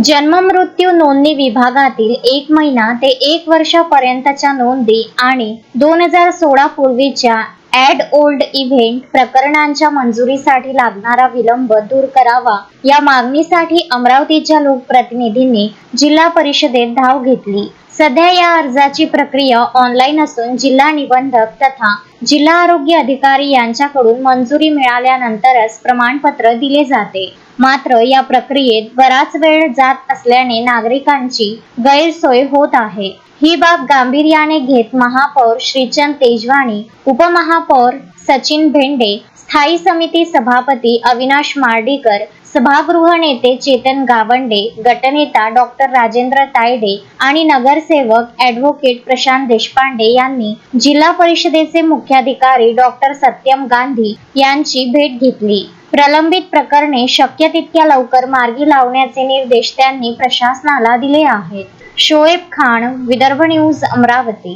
जन्म मृत्यू नोंदणी विभागातील 1 महिना ते 1 वर्षापर्यंतच्या नोंदी आणि 2016 पूर्वीच्या ॲड ओल्ड इव्हेंट प्रकरणांच्या मंजुरीसाठी लागणारा विलंब दूर करावा या मागणीसाठी अमरावतीच्या लोकप्रतिनिधींनी जिल्हा परिषदेत धाव घेतली। सध्या या अर्जाची प्रक्रिया ऑनलाईन असून जिल्हा निबंधक तथा जिल्हा आरोग्य अधिकारी यांच्याकडून मंजुरी मिळाल्यानंतरच प्रमाणपत्र दिले जाते। मात्र या प्रक्रियेत बराच वेळ जात असल्याने नागरिकांची गैरसोय होत आहे। ही बाब गांभीर्याने घेत महापौर श्रीचंद तेजवानी, उपमहापौर सचिन भेंडे, स्थायी समिती सभापती अविनाश मार्डीकर, सभागृह नेते चेतन गावंडे, गटनेता डॉक्टर राजेंद्र तायडे आणि नगरसेवक ॲडव्होकेट प्रशांत देशपांडे यांनी जिल्हा परिषदेचे मुख्याधिकारी डॉक्टर सत्यम गांधी यांची भेट घेतली। प्रलंबित प्रकरणे शक्य तितक्या लवकर मार्गी लावण्याचे निर्देश त्यांनी प्रशासनाला दिले आहेत। शोएब खान, विदर्भ न्यूज, अमरावती।